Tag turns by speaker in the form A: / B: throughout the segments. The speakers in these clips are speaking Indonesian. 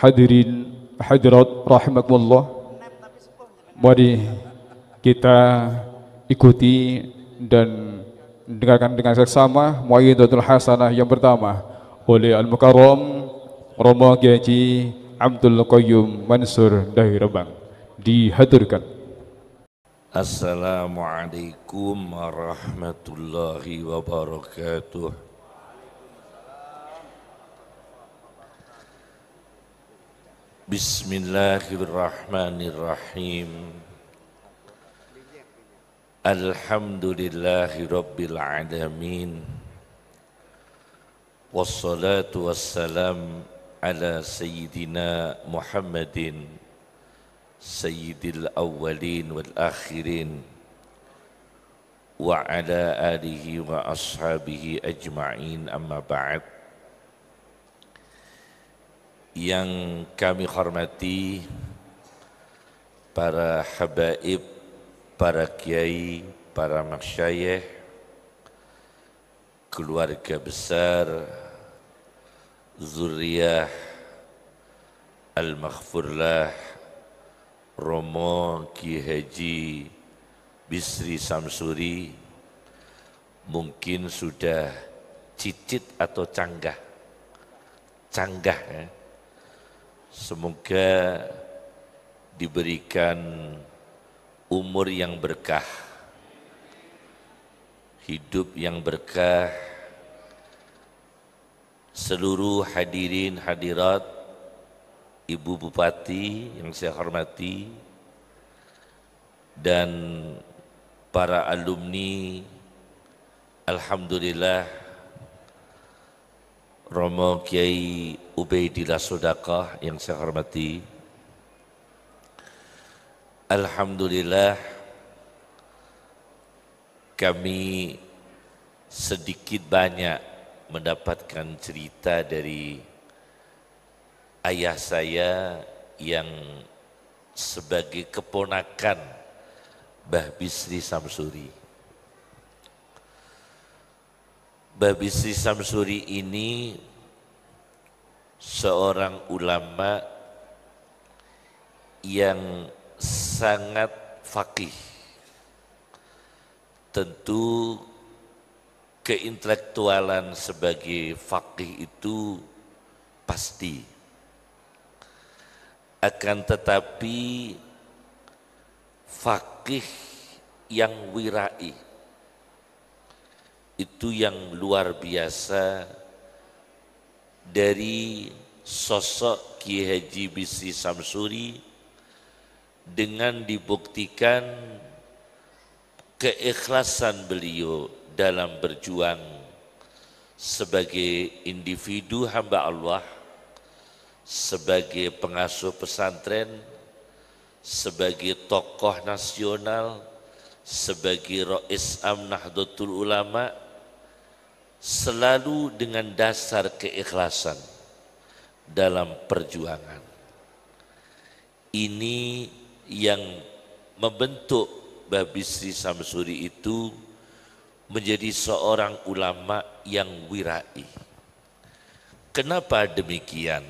A: Hadirin hadirat rahimakumullah, mari kita ikuti dan dengarkan dengan seksama Mu'ayyidatul Hasanah yang pertama oleh Al-Mukarram Romo Haji Abdul Qayyum Mansur dari Rembang. Dihaturkan.
B: Assalamualaikum warahmatullahi wabarakatuh. Bismillahirrahmanirrahim. Alhamdulillahi rabbil alamin. Wassalatu wassalam ala sayyidina Muhammadin sayyidil awwalin wal akhirin wa ala alihi wa ashabihi ajma'in, amma ba'd. Yang kami hormati para habaib, para kiai, para masyayikh, keluarga besar zuriyah Al-Maghfurlah Romo Ki Haji Bisri Samsuri, mungkin sudah cicit atau canggah ya. Semoga diberikan umur yang berkah, hidup yang berkah. Seluruh hadirin hadirat, Ibu Bupati yang saya hormati, dan para alumni, alhamdulillah Romo Kiai Ubaidillah Sodaqah yang saya hormati. Alhamdulillah kami sedikit banyak mendapatkan cerita dari ayah saya yang sebagai keponakan Mbah Bisri Samsuri. Mbah Bisri Samsuri ini seorang ulama yang sangat faqih. Tentu keintelektualan sebagai faqih itu pasti. Akan tetapi faqih yang wirai itu yang luar biasa dari sosok Kiai Haji Bisri Samsuri, dengan dibuktikan keikhlasan beliau dalam berjuang sebagai individu hamba Allah, sebagai pengasuh pesantren, sebagai tokoh nasional, sebagai Rais Am Nahdlatul Ulama, selalu dengan dasar keikhlasan dalam perjuangan. Ini yang membentuk Mbah Bisri Samsuri itu menjadi seorang ulama yang wirai. Kenapa demikian?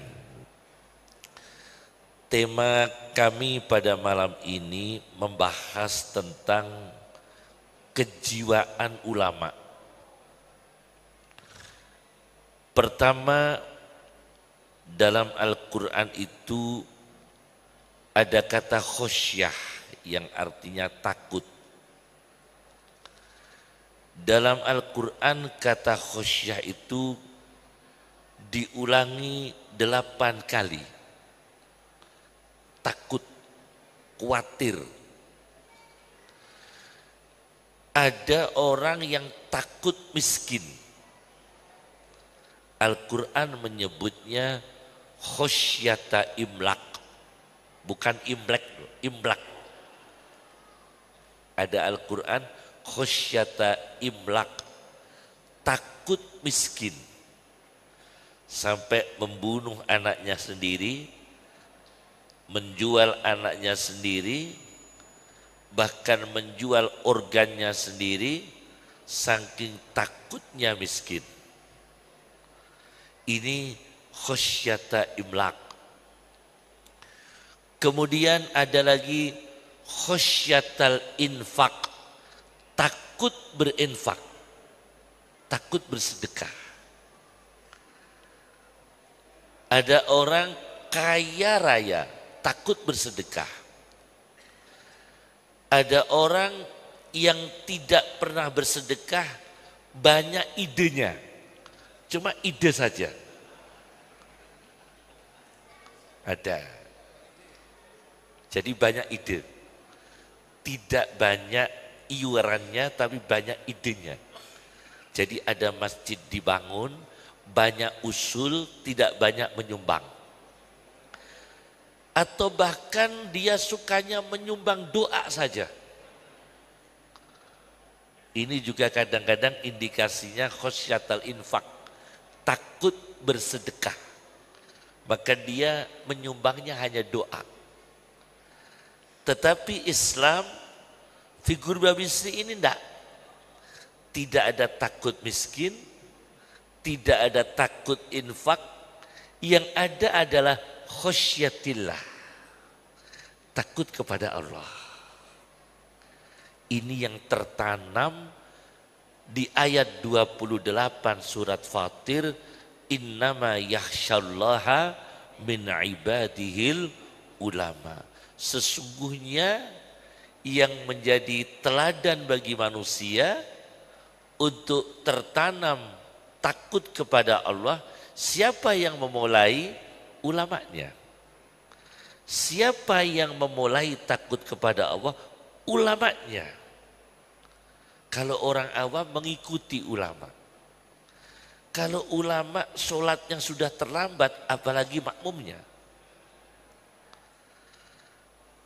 B: Tema kami pada malam ini membahas tentang kejiwaan ulama. Pertama, dalam Al-Quran itu ada kata khosyah yang artinya takut. Dalam Al-Quran kata khosyah itu diulangi 8 kali. Takut, khawatir. Ada orang yang takut miskin. Al-Quran menyebutnya khosyata imlak, bukan imlek, imlak. Ada Al-Quran khosyata imlak, takut miskin, sampai membunuh anaknya sendiri, menjual anaknya sendiri, bahkan menjual organnya sendiri, saking takutnya miskin. Ini khosyata imlak, Kemudian ada lagi khosyatal infak, takut berinfak, takut bersedekah. Ada orang kaya raya, takut bersedekah. Ada orang yang tidak pernah bersedekah, banyak idenya, cuma ide saja. Ada. Jadi banyak ide. Tidak banyak iurannya, tapi banyak idenya. Jadi ada masjid dibangun, banyak usul, tidak banyak menyumbang. Atau bahkan dia sukanya menyumbang doa saja. Ini juga kadang-kadang indikasinya khosyatal infak, takut bersedekah. Maka dia menyumbangnya hanya doa. Tetapi Islam, figur Babi Sri ini enggak. Tidak ada takut miskin, tidak ada takut infak, yang ada adalah khosyatillah, takut kepada Allah. Ini yang tertanam di ayat 28 surat Fatir, innama yakhsyallaha min ibadihil ulama. Sesungguhnya yang menjadi teladan bagi manusia untuk tertanam takut kepada Allah, siapa yang memulai? Ulamanya. Siapa yang memulai takut kepada Allah? Ulamanya. Kalau orang awam mengikuti ulama. Kalau ulama sholatnya sudah terlambat, apalagi makmumnya.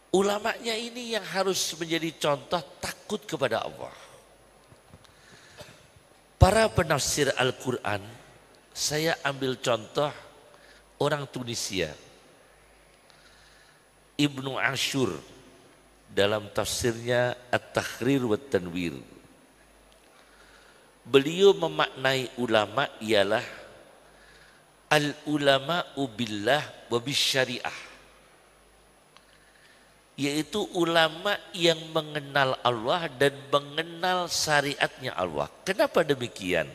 B: Ulamanya ini yang harus menjadi contoh takut kepada Allah. Para penafsir Al-Quran, saya ambil contoh orang Tunisia. Ibnu Ashur dalam tafsirnya At-Tahrir wa Tanwir. Beliau memaknai ulama ialah al-ulama'u billah wa bisyariah. Yaitu ulama yang mengenal Allah dan mengenal syariatnya Allah. Kenapa demikian?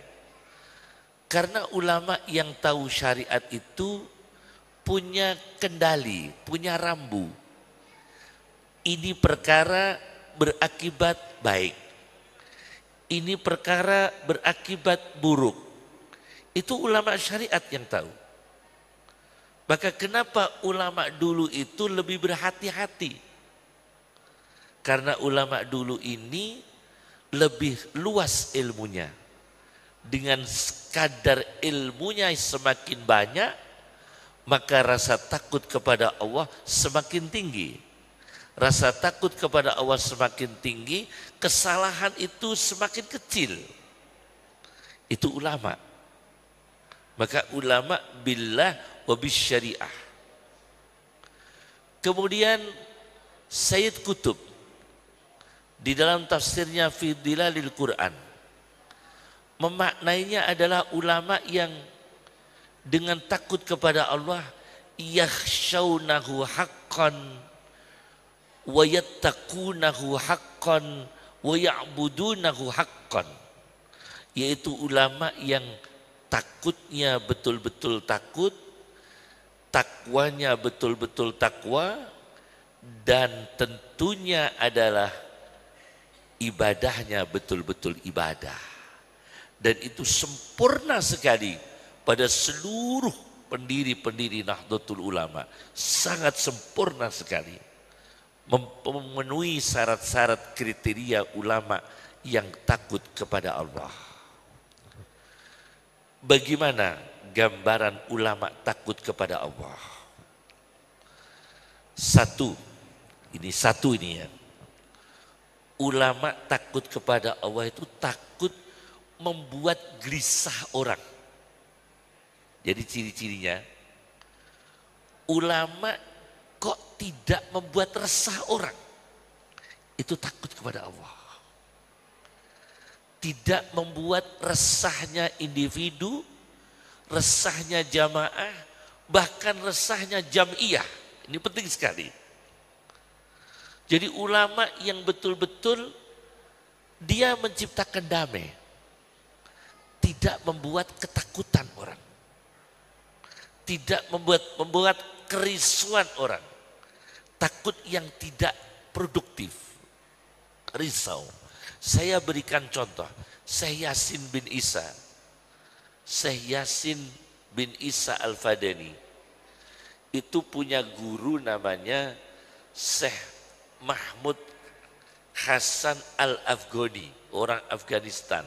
B: Karena ulama yang tahu syariat itu punya kendali, punya rambu. Ini perkara berakibat baik. Ini perkara berakibat buruk. Itu ulama syariat yang tahu. Maka kenapa ulama dulu itu lebih berhati-hati? Karena ulama dulu ini lebih luas ilmunya. Dengan kadar ilmunya semakin banyak, maka rasa takut kepada Allah semakin tinggi. Rasa takut kepada Allah semakin tinggi, kesalahan itu semakin kecil. Itu ulama. Maka ulama billah wa bisyariah. Kemudian Sayyid Qutb di dalam tafsirnya Fi Dhilalil Quran memaknainya adalah ulama yang dengan takut kepada Allah yakhshawnahu haqqan wa yattaqunahu haqqan wa ya'budunahu haqqan, yaitu ulama yang takutnya betul-betul takut, takwanya betul-betul takwa, dan tentunya adalah ibadahnya betul-betul ibadah. Dan itu sempurna sekali pada seluruh pendiri-pendiri Nahdlatul Ulama. Sangat sempurna sekali. Memenuhi syarat-syarat kriteria ulama yang takut kepada Allah. Bagaimana gambaran ulama takut kepada Allah? Satu ini ya. Ulama takut kepada Allah itu takut membuat gelisah orang. Jadi ciri-cirinya, ulama kok tidak membuat resah orang. Itu takut kepada Allah. Tidak membuat resahnya individu, resahnya jamaah, bahkan resahnya jam'iyah. Ini penting sekali. Jadi ulama yang betul-betul dia menciptakan damai, tidak membuat ketakutan orang, tidak membuat kerisuan orang, takut yang tidak produktif, risau. Saya berikan contoh, Syekh Yasin bin Isa, Syekh Yasin bin Isa Al-Fadani, itu punya guru namanya Syekh Mahmud Hasan Al-Afghani, orang Afghanistan.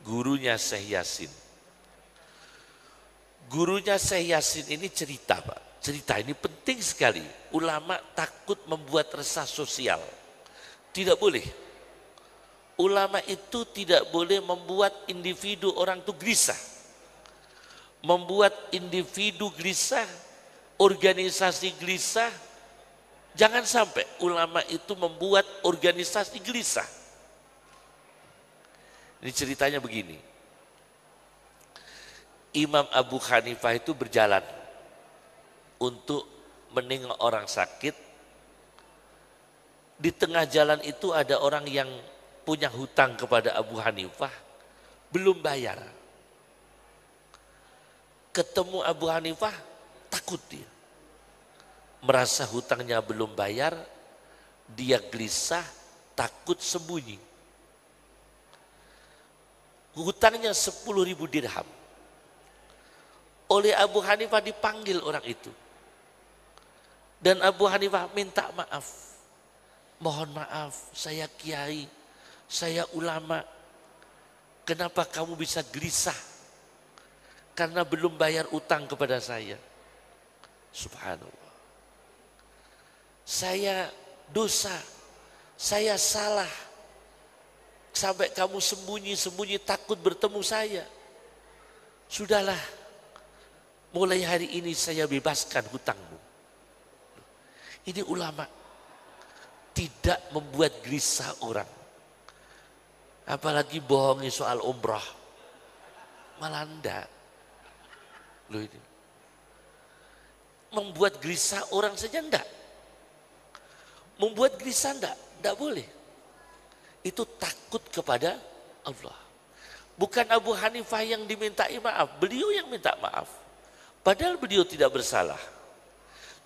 B: Gurunya Syekh Yasin. Gurunya Syekh Yasin ini cerita, Pak. Cerita ini penting sekali. Ulama takut membuat resah sosial. Tidak boleh. Ulama itu tidak boleh membuat individu orang itu gelisah. Membuat individu gelisah, organisasi gelisah. Jangan sampai ulama itu membuat organisasi gelisah. Ini ceritanya begini. Imam Abu Hanifah itu berjalan untuk menengok orang sakit. Di tengah jalan itu ada orang yang punya hutang kepada Abu Hanifah, belum bayar. Ketemu Abu Hanifah, takut dia. Merasa hutangnya belum bayar, dia gelisah, takut, sembunyi. Hutangnya 10.000 dirham. Oleh Abu Hanifah dipanggil orang itu. Dan Abu Hanifah minta maaf. Mohon maaf, saya kiai, saya ulama. Kenapa kamu bisa gelisah? Karena belum bayar utang kepada saya. Subhanallah. Saya dosa, saya salah. Sampai kamu sembunyi-sembunyi takut bertemu saya. Sudahlah, mulai hari ini saya bebaskan hutangmu. Ini ulama tidak membuat gelisah orang. Apalagi bohongi soal umrah. Malah enggak. Loh ini. Membuat gelisah orang saja enggak. Membuat gelisah enggak boleh. Itu takut kepada Allah. Bukan Abu Hanifah yang dimintai maaf, beliau yang minta maaf. Padahal beliau tidak bersalah.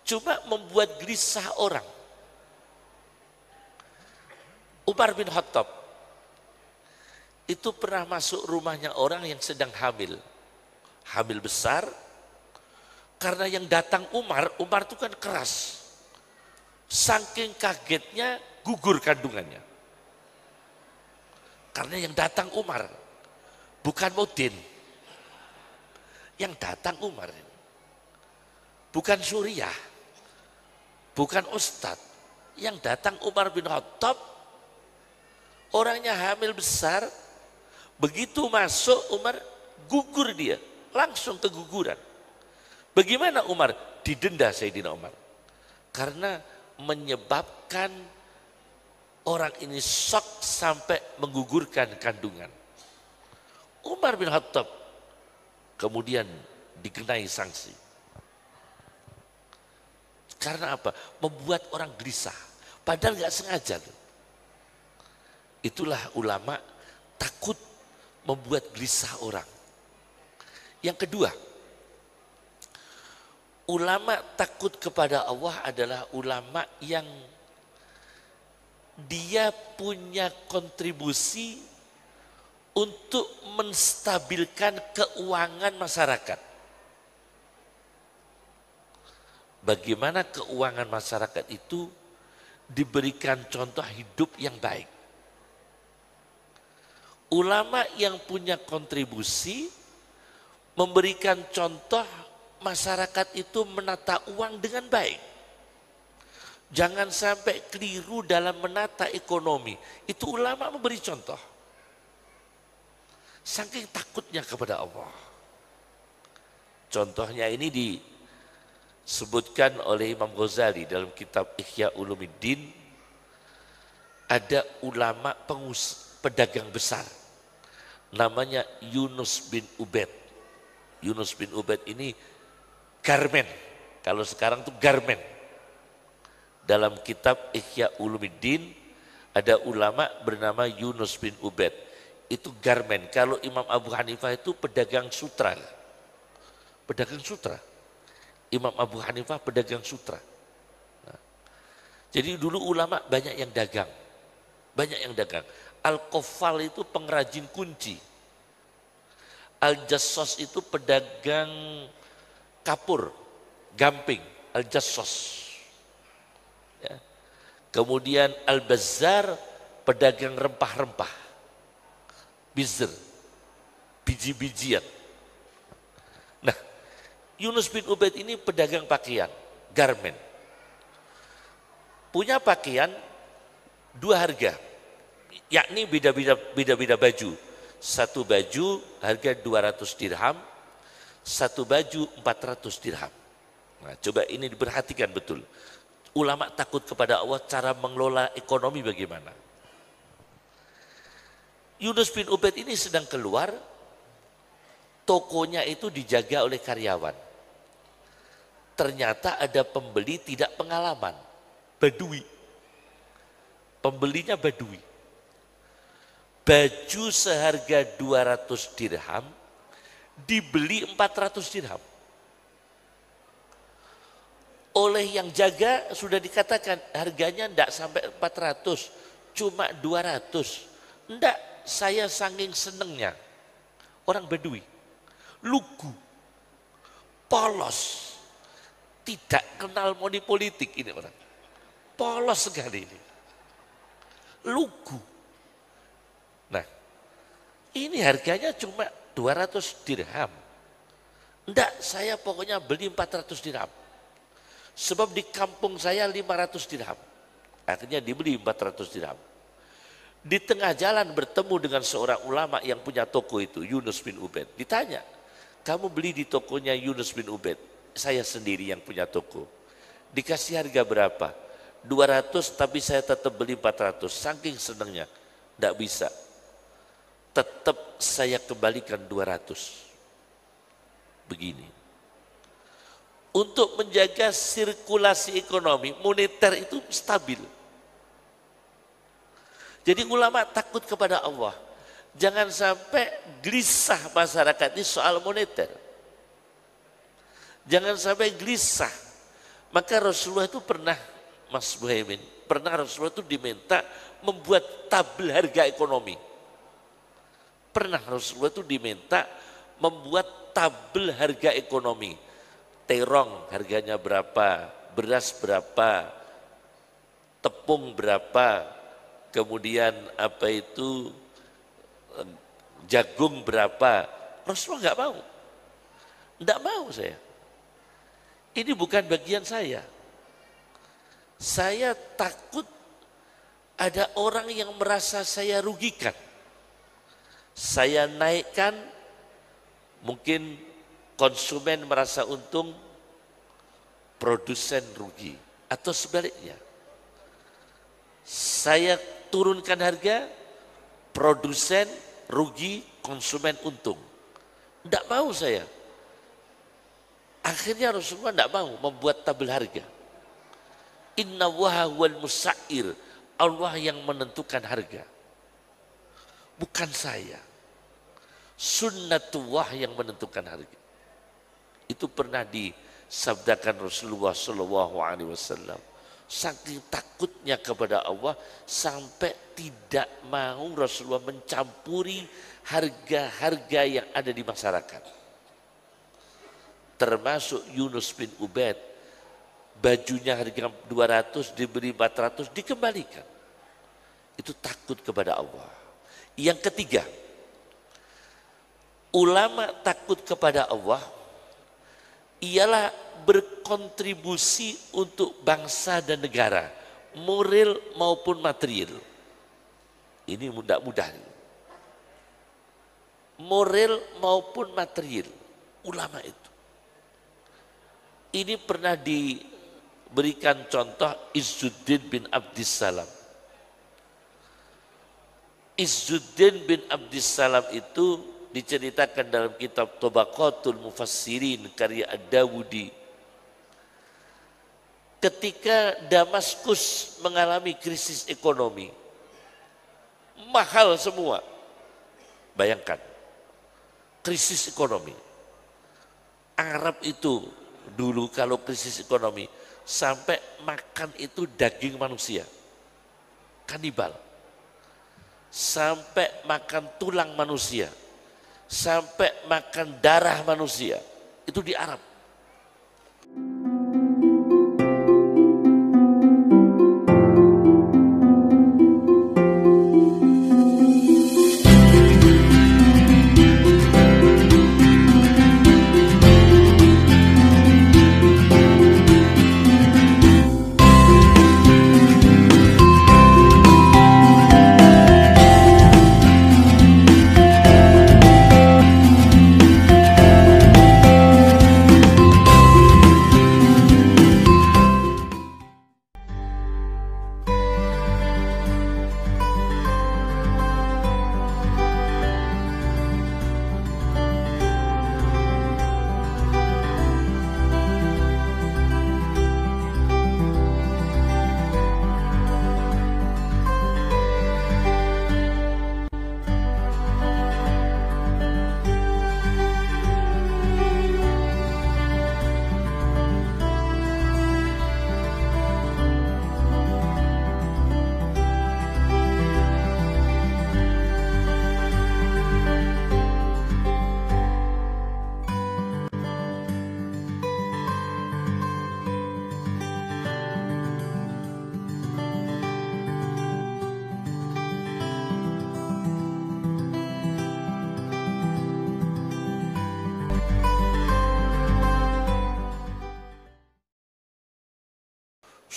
B: Cuma membuat gelisah orang. Umar bin Khattab itu pernah masuk rumahnya orang yang sedang hamil. Hamil besar. Karena yang datang Umar itu kan keras. Saking kagetnya gugur kandungannya. Karena yang datang Umar, bukan Modin. Yang datang Umar. Bukan Suriah, bukan Ustadz. Yang datang Umar bin Khattab, orangnya hamil besar. Begitu masuk Umar, gugur dia. Langsung keguguran. Bagaimana Umar? Didenda Sayyidina Umar. Karena menyebabkan Orang ini shock sampai menggugurkan kandungan. Umar bin Khattab kemudian dikenai sanksi. Karena apa? Membuat orang gelisah. Padahal nggak sengaja. Itulah ulama takut membuat gelisah orang. Yang kedua, ulama takut kepada Allah adalah ulama yang dia punya kontribusi untuk menstabilkan keuangan masyarakat. Bagaimana keuangan masyarakat itu diberikan contoh hidup yang baik. Ulama yang punya kontribusi memberikan contoh masyarakat itu menata uang dengan baik. Jangan sampai keliru dalam menata ekonomi. Itu ulama memberi contoh. Saking takutnya kepada Allah. Contohnya ini disebutkan oleh Imam Ghazali dalam kitab Ihya Ulumuddin. Ada ulama pedagang besar. Namanya Yunus bin Ubaid. Yunus bin Ubaid ini garmen. Kalau sekarang itu garmen. Dalam kitab Ihya Ulumuddin ada ulama bernama Yunus bin Ubaid. Itu garmen. Kalau Imam Abu Hanifah itu pedagang sutra. Pedagang sutra. Imam Abu Hanifah pedagang sutra. Nah, jadi dulu ulama banyak yang dagang. Banyak yang dagang. Al-Qafal itu pengrajin kunci. Al-Jassos itu pedagang kapur, gamping, Al-Jassos. Ya. Kemudian Al-Bazzar pedagang rempah-rempah, bizr, biji-bijian. Nah, Yunus bin Ubaid ini pedagang pakaian, garmen. Punya pakaian dua harga, yakni beda-beda baju. Satu baju harga 200 dirham, satu baju 400 dirham. Nah, coba ini diperhatikan betul. Ulama takut kepada Allah, cara mengelola ekonomi bagaimana. Yunus bin Ubaid ini sedang keluar, tokonya itu dijaga oleh karyawan. Ternyata ada pembeli tidak pengalaman, badui. Pembelinya badui. Baju seharga 200 dirham dibeli 400 dirham. Oleh yang jaga sudah dikatakan harganya tidak sampai 400, cuma 200. Enggak, saya saking senengnya. Orang badui, lugu, polos, tidak kenal money politik ini orang. Polos sekali ini. Lugu. Nah, ini harganya cuma 200 dirham. Enggak, saya pokoknya beli 400 dirham. Sebab di kampung saya 500 dirham. Akhirnya dibeli 400 dirham. Di tengah jalan bertemu dengan seorang ulama yang punya toko itu, Yunus bin Ubaid. Ditanya, kamu beli di tokonya Yunus bin Ubaid? Saya sendiri yang punya toko. Dikasih harga berapa? 200, tapi saya tetap beli 400. Saking senangnya, tidak bisa. Tetap saya kembalikan 200. Begini. Untuk menjaga sirkulasi ekonomi, moneter itu stabil. Jadi ulama takut kepada Allah. Jangan sampai gelisah masyarakat ini soal moneter. Jangan sampai gelisah. Maka Rasulullah itu pernah, Mas Muhaimin, pernah Rasulullah itu diminta membuat tabel harga ekonomi. Pernah Rasulullah itu diminta membuat tabel harga ekonomi. Terong harganya berapa, beras berapa, tepung berapa, kemudian apa itu jagung berapa. Rasulullah nggak mau, nggak mau saya. Ini bukan bagian saya. Saya takut ada orang yang merasa saya rugikan. Saya naikkan, mungkin konsumen merasa untung, produsen rugi, atau sebaliknya. Saya turunkan harga, produsen rugi, konsumen untung. Tidak mau saya. Akhirnya Rasulullah tidak mau membuat tabel harga. Inna waha wal musa'ir. Allah yang menentukan harga. Bukan saya. Sunnatullah yang menentukan harga. Itu pernah disabdakan Rasulullah SAW. Saking takutnya kepada Allah sampai tidak mau Rasulullah mencampuri harga-harga yang ada di masyarakat. Termasuk Yunus bin Ubaid, bajunya harga 200 diberi 400 dikembalikan. Itu takut kepada Allah. Yang ketiga, ulama takut kepada Allah ialah berkontribusi untuk bangsa dan negara, moral maupun material. Ini mudah-mudah. Moral maupun material, ulama itu. Ini pernah diberikan contoh Izzuddin bin Abdissalam. Izzuddin bin Abdissalam itu diceritakan dalam kitab Tabaqatul Mufassirin karya Ad-Dawudi. Ketika Damaskus mengalami krisis ekonomi, mahal semua. Bayangkan, krisis ekonomi. Arab itu dulu kalau krisis ekonomi, sampai makan itu daging manusia. Kanibal. Sampai makan tulang manusia. Sampai makan darah manusia. Itu di Arab.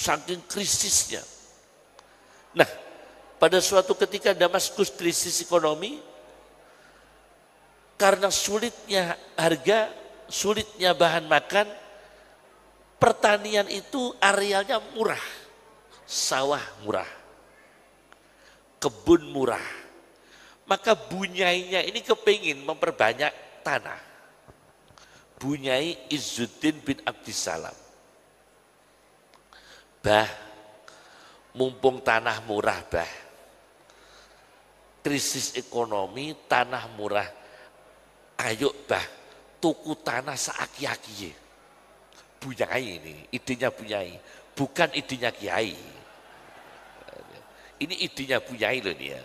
B: Saking krisisnya. Nah, pada suatu ketika Damaskus krisis ekonomi, karena sulitnya harga, sulitnya bahan makan, pertanian itu arealnya murah, sawah murah, kebun murah. Maka bunyainya ini kepingin memperbanyak tanah. Bunyai Izzuddin bin Abdissalam. Bah, mumpung tanah murah bah, krisis ekonomi tanah murah, ayo bah, tuku tanah seaki-aki. Bunyai ini, idenya Bunyai, bukan idenya Kiai. Ini idenya Bunyai loh nih ya.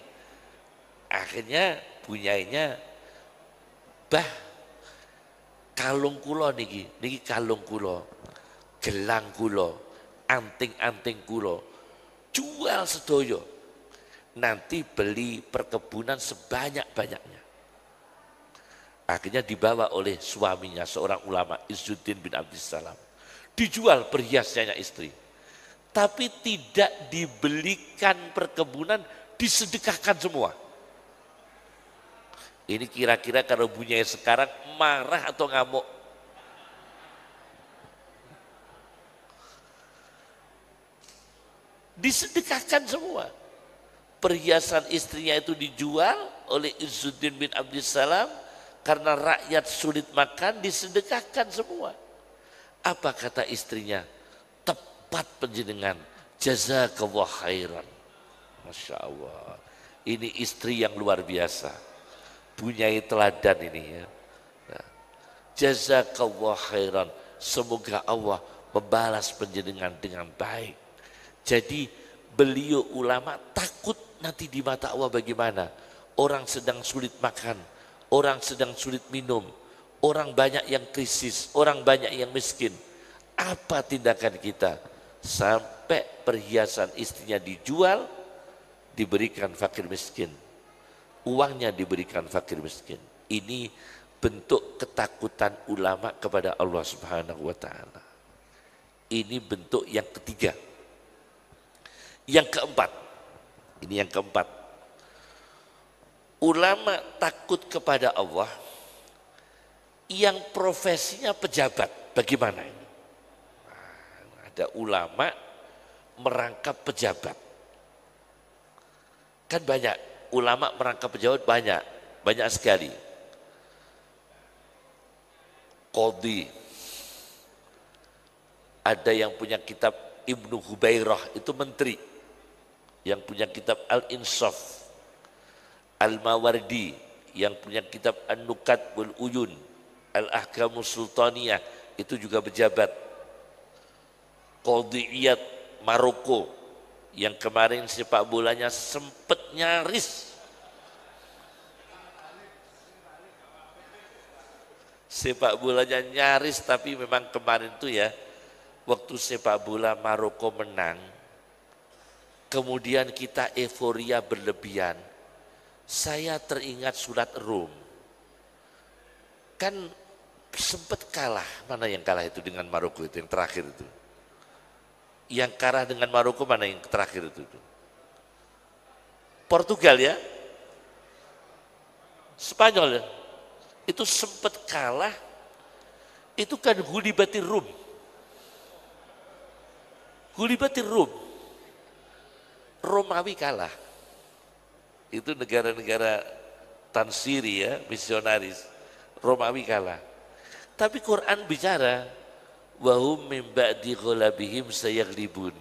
B: Akhirnya Bunyainya, bah, kalung kulo niki kalung kulo, gelang kulo, anting-anting kulo, jual sedoyo, nanti beli perkebunan sebanyak-banyaknya. Akhirnya dibawa oleh suaminya, seorang ulama, Izzuddin bin Abdissalam. Dijual perhiasannya istri, tapi tidak dibelikan perkebunan, disedekahkan semua. Ini kira-kira kalau Bunyai sekarang marah atau ngamuk? Disedekahkan semua. perhiasan istrinya itu dijual oleh Izzuddin bin Abdissalam karena rakyat sulit makan, disedekahkan semua. Apa kata istrinya? Tepat panjenengan, jazakallah khairan. Masya Allah, ini istri yang luar biasa, punya teladan ini ya. Jazakallah khairan, semoga Allah membalas panjenengan dengan baik. Jadi beliau ulama takut nanti di mata Allah bagaimana. Orang sedang sulit makan, orang sedang sulit minum, orang banyak yang krisis, orang banyak yang miskin. Apa tindakan kita? Sampai perhiasan istrinya dijual, diberikan fakir miskin. Uangnya diberikan fakir miskin. Ini bentuk ketakutan ulama kepada Allah Subhanahu wa taala. Ini bentuk yang ketiga. Yang keempat, ini yang keempat. Ulama takut kepada Allah yang profesinya pejabat. Bagaimana ini? Ada ulama merangkap pejabat. Kan banyak, ulama merangkap pejabat banyak sekali. Qadhi, ada yang punya kitab Ibnu Hubairah, itu menteri. Yang punya kitab Al-Insaf. Al-Mawardi, yang punya kitab An-Nukat wal Uyun, Al-Ahkamus Sultaniyah, itu juga pejabat. Qadhi'iyat Maroko, yang kemarin sepak bolanya sempat nyaris. Sepak bolanya nyaris, tapi memang kemarin tuh ya, waktu sepak bola Maroko menang, kemudian kita euforia berlebihan. Saya teringat surat Rum. Kan sempat kalah, mana yang kalah itu dengan Maroko itu, yang terakhir itu. Yang kalah dengan Maroko mana yang terakhir itu? Portugal ya? Spanyol ya? Itu sempat kalah, itu kan Ghulibatir Rum. Ghulibatir Rum. Romawi kalah. Itu negara-negara tansiri ya, misionaris. Romawi kalah. Tapi Quran bicara, wahum min ba'di ghalabihim sayaghlibun.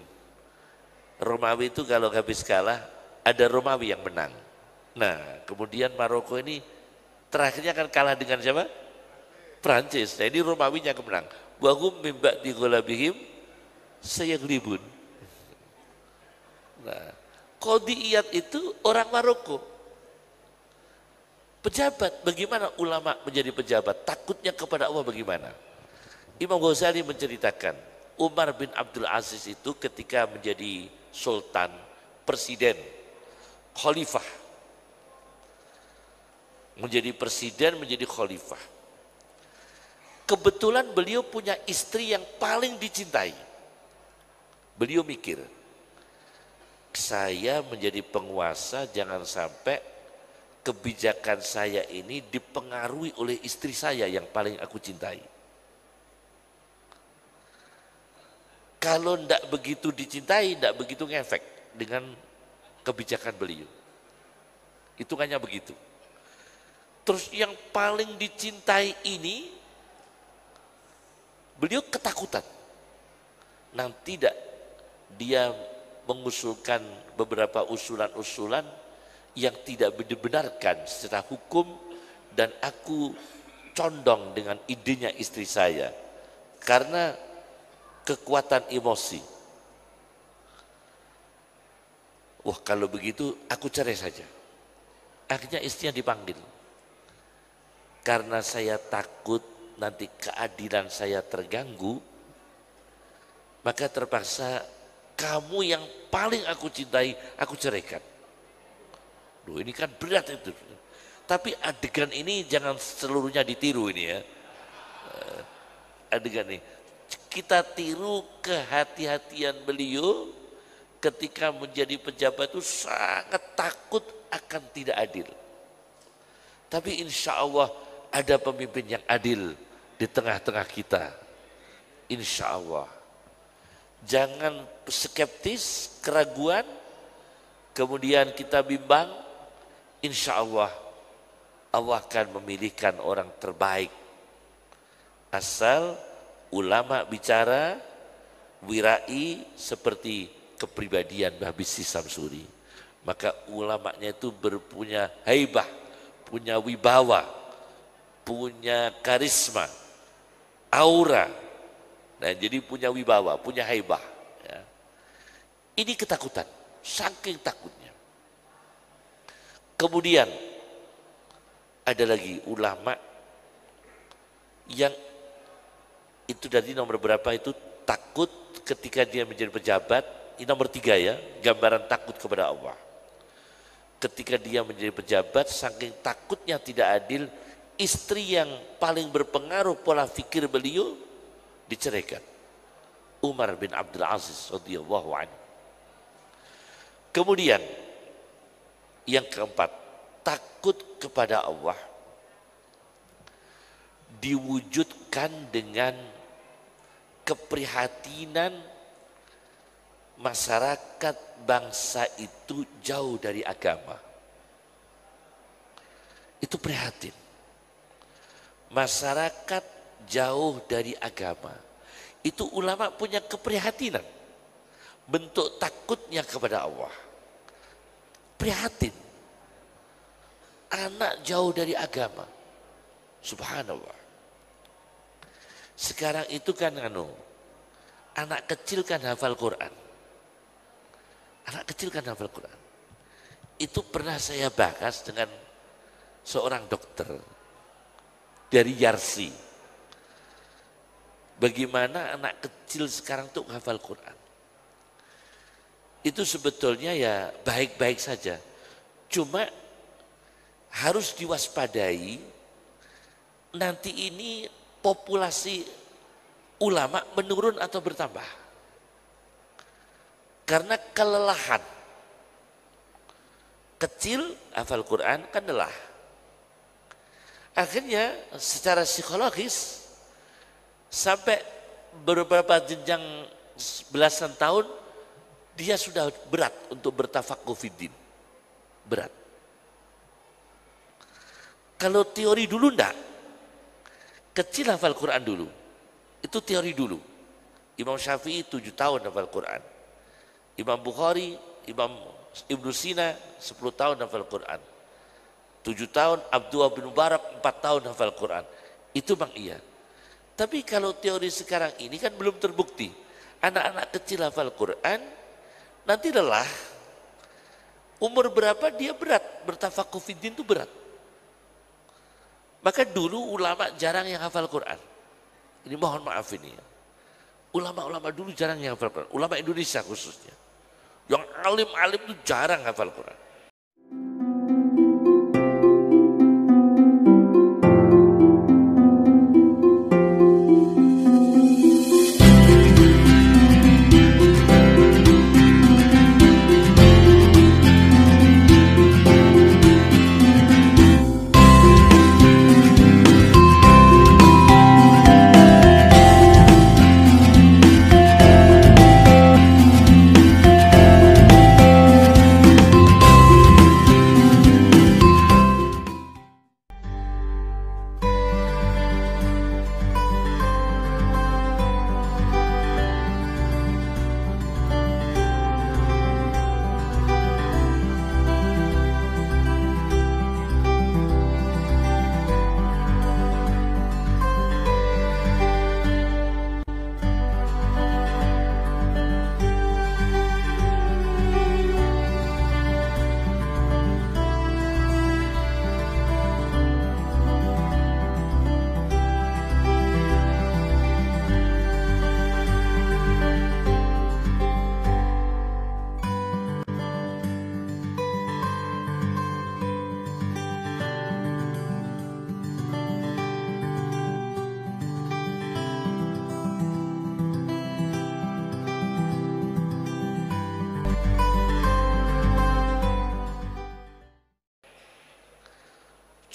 B: Romawi itu kalau habis kalah, ada Romawi yang menang. Nah, kemudian Maroko ini terakhirnya akan kalah dengan siapa? Prancis. Nah, ini Romawinya yang menang. Wahum min ba'di ghalabihim sayaghlibun. Nah, Qadhi'iyat itu orang Maroko. Pejabat, bagaimana ulama menjadi pejabat? Takutnya kepada Allah bagaimana? Imam Ghazali menceritakan, Umar bin Abdul Aziz itu ketika menjadi sultan, presiden, khalifah. Menjadi presiden, menjadi khalifah. Kebetulan beliau punya istri yang paling dicintai. Beliau mikir, saya menjadi penguasa, jangan sampai kebijakan saya ini dipengaruhi oleh istri saya yang paling aku cintai. Kalau tidak begitu dicintai, tidak begitu ngefek dengan kebijakan beliau. Hitungannya begitu. Terus yang paling dicintai ini, beliau ketakutan. Nah, tidak, dia mengusulkan beberapa usulan-usulan yang tidak dibenarkan secara hukum, dan aku condong dengan idenya istri saya karena kekuatan emosi. Wah, kalau begitu aku cerai saja. Akhirnya istrinya dipanggil. Karena saya takut nanti keadilan saya terganggu, maka terpaksa kamu yang paling aku cintai, aku ceraikan. Loh, ini kan berat itu. Tapi adegan ini jangan seluruhnya ditiru ini ya. Adegan ini. Kita tiru kehati-hatian beliau ketika menjadi pejabat itu sangat takut akan tidak adil. Tapi insya Allah ada pemimpin yang adil di tengah-tengah kita. Insya Allah. Jangan skeptis, keraguan, kemudian kita bimbang, insya Allah Allah akan memilihkan orang terbaik. Asal ulama bicara, wirai seperti kepribadian Mbah Bisri Samsuri. Maka ulamanya itu berpunya haibah, punya wibawa, punya karisma, aura. Nah, jadi punya wibawa, punya haibah. Ya. Ini ketakutan, saking takutnya. Kemudian ada lagi ulama yang itu dari nomor berapa itu takut ketika dia menjadi pejabat. Ini nomor 3 ya, gambaran takut kepada Allah. Ketika dia menjadi pejabat, saking takutnya tidak adil, istri yang paling berpengaruh pola fikir beliau diceraikan. Umar bin Abdul Aziz radhiyallahu anhu. Kemudian yang keempat, takut kepada Allah diwujudkan dengan keprihatinan masyarakat bangsa itu jauh dari agama. Itu prihatin. Masyarakat jauh dari agama. Itu ulama punya keprihatinan. Bentuk takutnya kepada Allah. Prihatin. Anak jauh dari agama. Subhanallah. Sekarang itu kan anak kecil kan hafal Quran. Anak kecil kan hafal Quran. Itu pernah saya bahas dengan seorang dokter dari Yarsi. Bagaimana anak kecil sekarang tuh hafal Quran. Itu sebetulnya ya baik-baik saja. Cuma harus diwaspadai nanti ini populasi ulama menurun atau bertambah. Karena kelelahan. Kecil hafal Quran kan lelah. Akhirnya secara psikologis sampai beberapa jenjang belasan tahun dia sudah berat untuk bertafaqquh fiddin. Berat. Kalau teori dulu enggak. Kecil hafal Quran dulu. Itu teori dulu. Imam Syafi'i 7 tahun hafal Quran. Imam Bukhari, Imam Ibnu Sina 10 tahun hafal Quran. 7 tahun Abdullah bin Mubarak 4 tahun hafal Quran. Itu bang iya. Tapi kalau teori sekarang ini kan belum terbukti. Anak-anak kecil hafal Quran nanti lelah. Umur berapa dia berat. Bertafaqquh fiddin itu berat. Maka dulu ulama jarang yang hafal Quran. Ini mohon maaf ini ya. Ulama-ulama dulu jarang yang hafal Quran. Ulama Indonesia khususnya. Yang alim-alim itu jarang hafal Quran.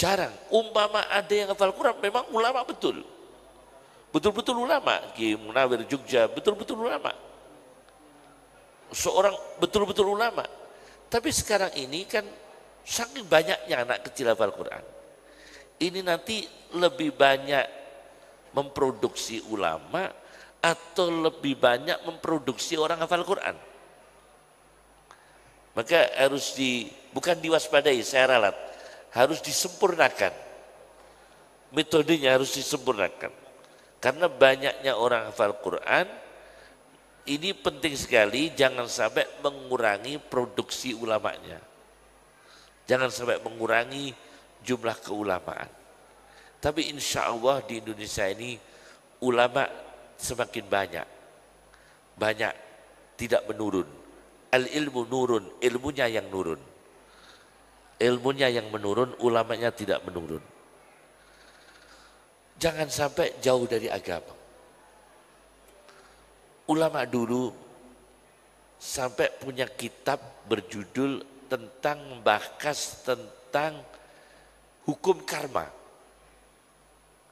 B: Jarang. Umpama ada yang hafal Quran memang ulama betul. Betul-betul ulama. Ki Munawir Jogja betul-betul ulama. Seorang betul-betul ulama. Tapi sekarang ini kan saking banyaknya anak kecil hafal Quran. Ini nanti lebih banyak memproduksi ulama atau lebih banyak memproduksi orang hafal Quran. Maka harus bukan diwaspadai, saya ralat, harus disempurnakan. Metodenya harus disempurnakan. Karena banyaknya orang hafal Quran, ini penting sekali, jangan sampai mengurangi produksi ulamanya. Jangan sampai mengurangi jumlah keulamaan. Tapi insya Allah di Indonesia ini ulama semakin banyak. Banyak, tidak menurun. Al-ilmu nurun, ilmunya yang nurun. Ilmunya yang menurun, ulamanya tidak menurun. Jangan sampai jauh dari agama. Ulama dulu sampai punya kitab berjudul tentang membahas tentang hukum karma.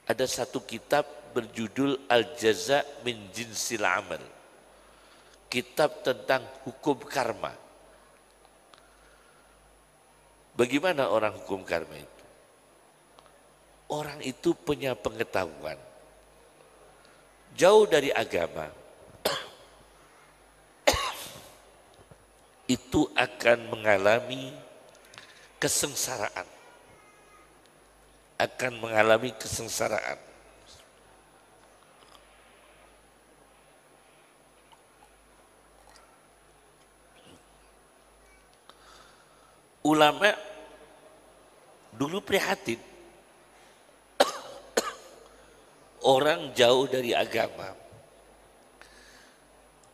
B: Ada satu kitab berjudul Al-Jaza min Jinsil Amal. Kitab tentang hukum karma. Bagaimana orang hukum karma itu? Orang itu punya pengetahuan. Jauh dari agama. Itu akan mengalami kesengsaraan. Akan mengalami kesengsaraan. Ulama dulu prihatin. Orang jauh dari agama.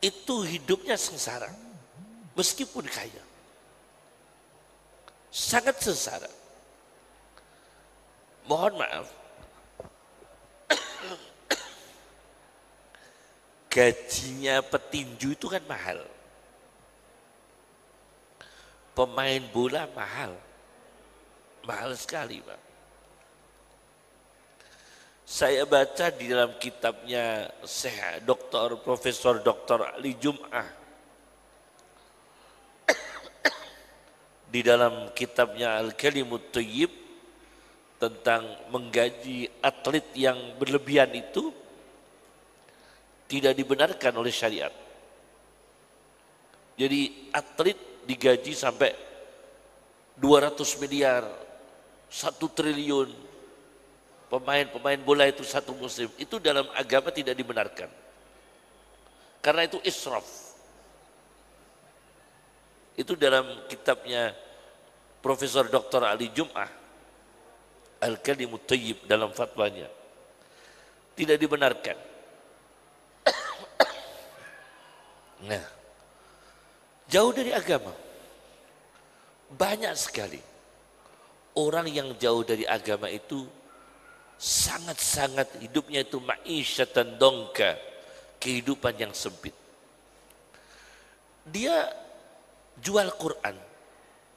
B: Itu hidupnya sengsara. Meskipun kaya, sangat sengsara. Mohon maaf, gajinya petinju itu kan mahal. Pemain bola mahal, mahal sekali Pak. Saya baca di dalam kitabnya Syekh Dr. Profesor Dr. Ali Jum'ah, di dalam kitabnya Al-Kalimut Thayyib tentang menggaji atlet yang berlebihan itu tidak dibenarkan oleh syariat. Jadi atlet digaji sampai 200 miliar, 1 triliun, pemain bola itu satu musim, itu dalam agama tidak dibenarkan. Karena itu israf. Itu dalam kitabnya Profesor Dr. Ali Jum'ah, Al-Kalimut Thayyib dalam fatwanya. Tidak dibenarkan. Nah, jauh dari agama. Banyak sekali orang yang jauh dari agama itu sangat-sangat hidupnya itu ma'isyatan dongka, kehidupan yang sempit. Dia jual Quran,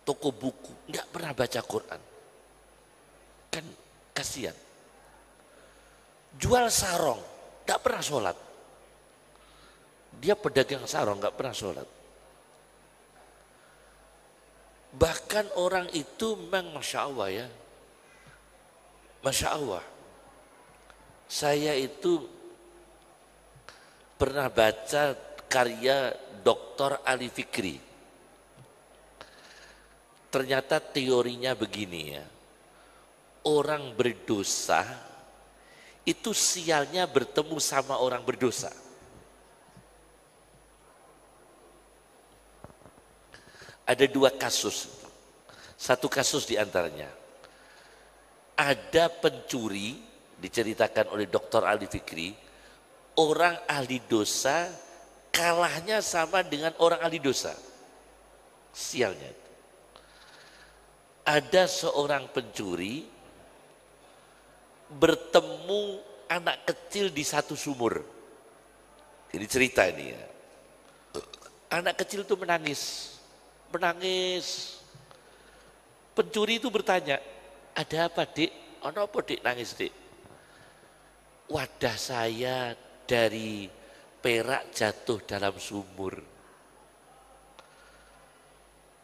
B: toko buku, nggak pernah baca Quran, kan kasihan. Jual sarong, nggak pernah sholat. Dia pedagang sarong, nggak pernah sholat. Bahkan orang itu memang Masya Allah ya, Masya Allah. Saya itu pernah baca karya Dr. Ali Fikri. Ternyata teorinya begini ya, orang berdosa itu sialnya bertemu sama orang berdosa. Ada 2 kasus, satu kasus diantaranya. Ada pencuri, diceritakan oleh Dr. Ali Fikri, orang ahli dosa kalahnya sama dengan orang ahli dosa. Sialnya. Ada seorang pencuri bertemu anak kecil di satu sumur. Jadi cerita ini ya. Anak kecil itu menangis. Pencuri itu bertanya, ada apa Dik? Ada apa Dik nangis Dik? Wadah saya dari perak jatuh dalam sumur.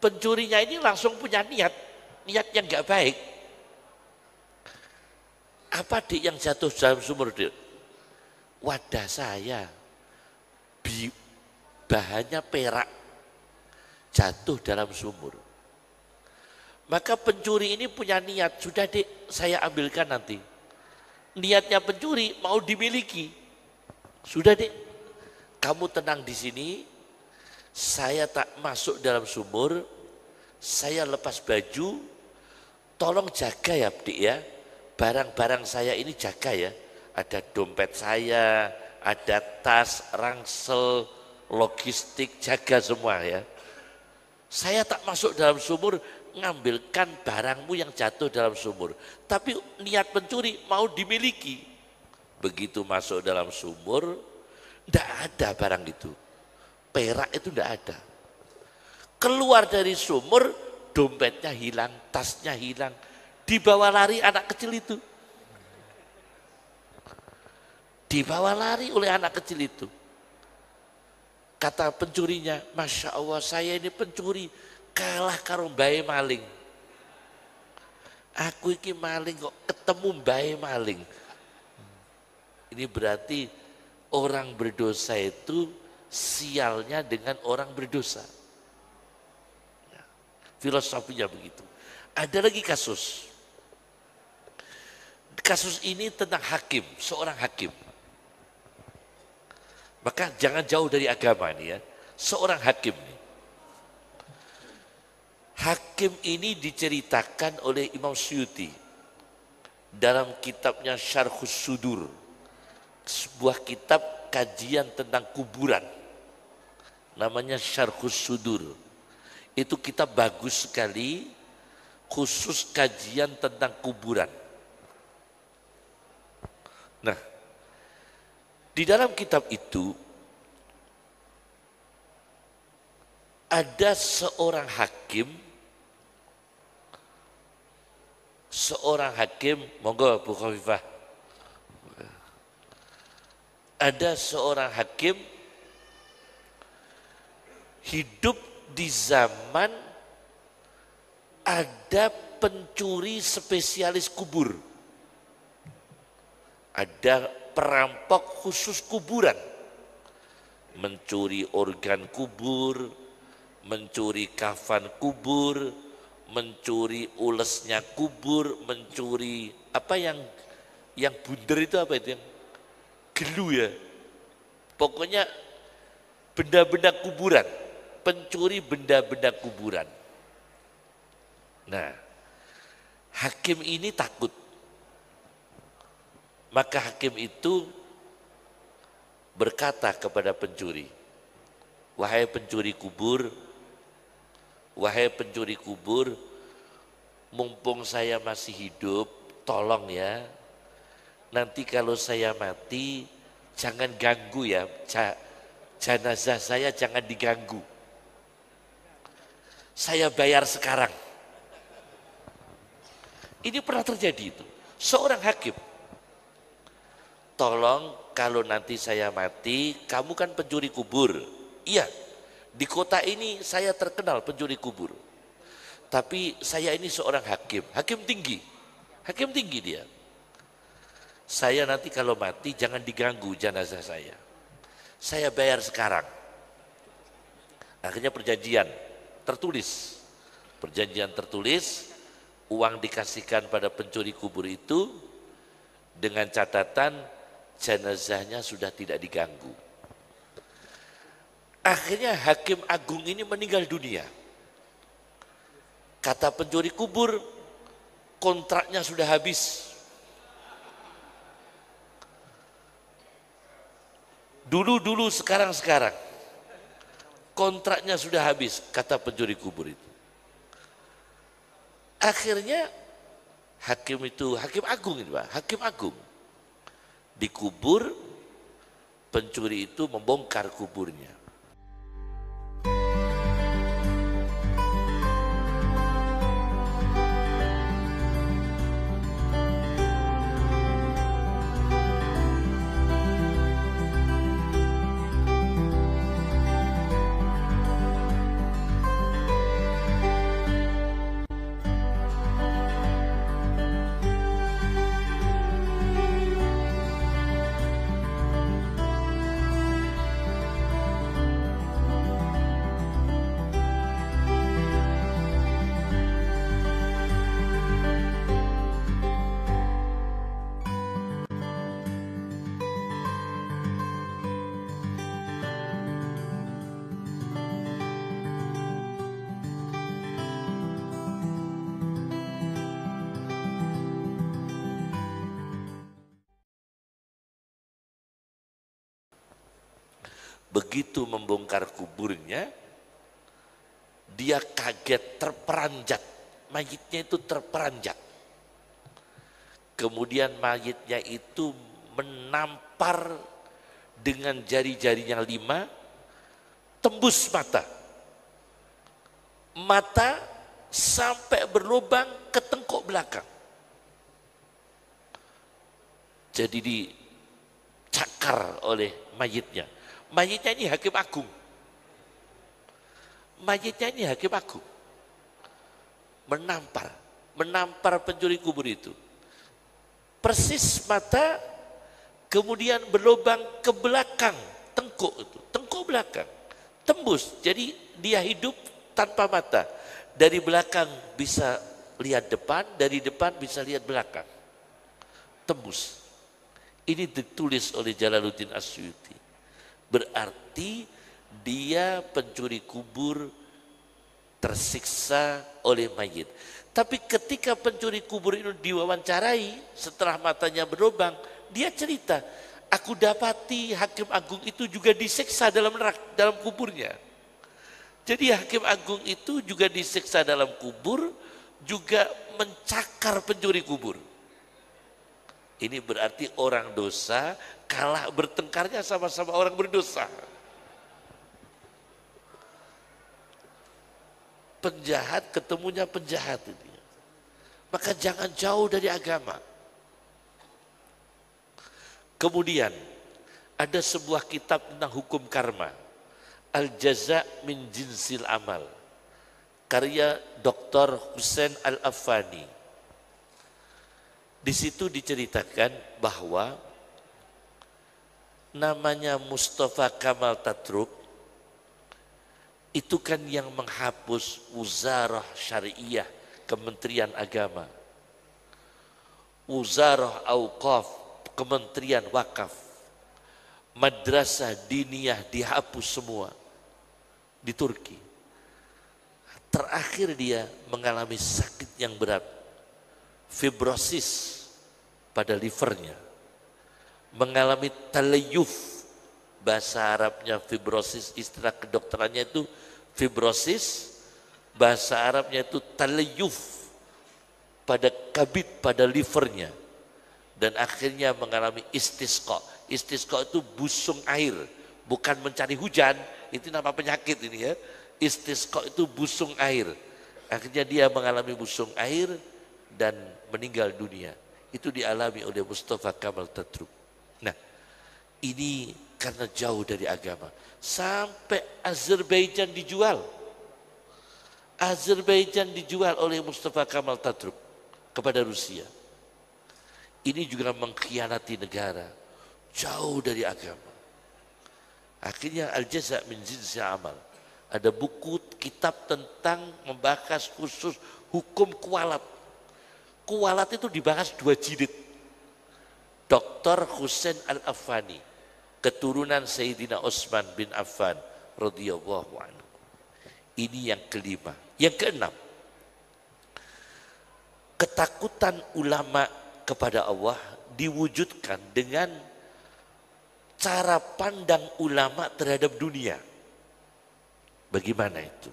B: pencurinya ini langsung punya niat yang nggak baik. Apa dik yang jatuh dalam sumur dik? Wadah saya, bahannya perak, jatuh dalam sumur. Maka pencuri ini punya niat, sudah dik saya ambilkan nanti. Niatnya pencuri mau dimiliki. Sudah dik, kamu tenang di sini, saya tak masuk dalam sumur, saya lepas baju, tolong jaga ya dik ya. Barang-barang saya ini jaga ya. Ada dompet saya, ada tas, ransel, logistik, jaga semua ya. Saya tak masuk dalam sumur, ngambilkan barangmu yang jatuh dalam sumur. Tapi niat pencuri mau dimiliki. Begitu masuk dalam sumur, tidak ada barang itu. Perak itu tidak ada. Keluar dari sumur, dompetnya hilang, tasnya hilang. Dibawa lari anak kecil itu. Dibawa lari oleh anak kecil itu. Kata pencurinya, Masya Allah saya ini pencuri, kalah karo mbae maling. Aku iki maling kok ketemu mbae maling. Ini berarti orang berdosa itu sialnya dengan orang berdosa. Filosofinya begitu. Ada lagi kasus. Kasus ini tentang hakim, seorang hakim. Maka jangan jauh dari agama ini ya. Seorang hakim nih. Hakim ini diceritakan oleh Imam Suyuti dalam kitabnya Syarhus Sudur, sebuah kitab kajian tentang kuburan, namanya Syarhus Sudur. Itu kitab bagus sekali, khusus kajian tentang kuburan. Nah, di dalam kitab itu ada seorang hakim, monggo Bu Khofifah. Ada seorang hakim hidup di zaman ada pencuri spesialis kubur. Ada perampok khusus kuburan. Mencuri organ kubur, mencuri kafan kubur, mencuri ulesnya kubur, mencuri apa yang bunder itu apa itu yang gelu ya. Pokoknya benda-benda kuburan, pencuri benda-benda kuburan. Nah, hakim ini takut. Maka hakim itu berkata kepada pencuri, wahai pencuri kubur, mumpung saya masih hidup, tolong ya, nanti kalau saya mati jangan ganggu ya, jenazah saya jangan diganggu. Saya bayar sekarang. Ini pernah terjadi itu, seorang hakim. Tolong kalau nanti saya mati, kamu kan pencuri kubur. Iya, di kota ini saya terkenal pencuri kubur. Tapi saya ini seorang hakim tinggi dia. Saya nanti kalau mati jangan diganggu jenazah saya. Saya bayar sekarang. Akhirnya perjanjian tertulis, uang dikasihkan pada pencuri kubur itu dengan catatan jenazahnya sudah tidak diganggu. Akhirnya hakim agung ini meninggal dunia. Kata pencuri kubur, kontraknya sudah habis. Dulu, sekarang. Kontraknya sudah habis, kata pencuri kubur itu. Akhirnya hakim agung dikubur, pencuri itu membongkar kuburnya. Begitu membongkar kuburnya, dia kaget, terperanjat. Mayitnya itu terperanjat. Kemudian mayitnya itu menampar dengan jari-jarinya 5, tembus mata. Mata sampai berlubang ke tengkuk belakang. Jadi dicakar oleh mayitnya. Mayitnya ini hakim agung. Mayitnya ini hakim agung. Menampar pencuri kubur itu. Persis mata, kemudian berlubang ke belakang tengkuk itu, tengkuk belakang, tembus. Jadi dia hidup tanpa mata. Dari belakang bisa lihat depan, dari depan bisa lihat belakang. Tembus. Ini ditulis oleh Jalaluddin Asyuti. Berarti dia pencuri kubur tersiksa oleh mayit. Tapi ketika pencuri kubur itu diwawancarai setelah matanya berlubang, dia cerita, aku dapati hakim agung itu juga disiksa dalam kuburnya. Jadi hakim agung itu juga disiksa dalam kubur, juga mencakar pencuri kubur. Ini berarti orang dosa kalah bertengkarnya sama-sama orang berdosa. Penjahat ketemunya penjahat ini. Maka jangan jauh dari agama. Kemudian ada sebuah kitab tentang hukum karma, Al-Jaza min Jinsil Amal, karya Dr. Husain Al-Affani. Di situ diceritakan bahwa namanya Mustafa Kamal Tatruk itu kan yang menghapus Wuzarah Syariah, Kementerian Agama, Wuzarah Auqaf, Kementerian Wakaf, Madrasah Diniyah dihapus semua di Turki. Terakhir dia mengalami sakit yang berat, fibrosis pada livernya, mengalami talayuf, bahasa Arabnya fibrosis, istilah kedokterannya itu fibrosis, bahasa Arabnya itu talayuf pada kabid, pada livernya, dan akhirnya mengalami istisqa. Istisqa itu busung air, bukan mencari hujan, itu nama penyakit ini ya. Istisqa itu busung air. Akhirnya dia mengalami busung air dan meninggal dunia. Itu dialami oleh Mustafa Kamal Tatruk. Nah, ini karena jauh dari agama. Sampai Azerbaijan dijual. Azerbaijan dijual oleh Mustafa Kamal Tatruk kepada Rusia. Ini juga mengkhianati negara. Jauh dari agama. Akhirnya Al-Jaza min Jinsil Amal. Ada buku kitab tentang membahas khusus hukum kualat. Kualat itu dibahas 2 jilid. Dr. Husain Al-Affani, keturunan Sayyidina Utsman bin Affan radhiyallahu anhu. Ini yang kelima. Yang keenam, ketakutan ulama kepada Allah diwujudkan dengan cara pandang ulama terhadap dunia. Bagaimana itu?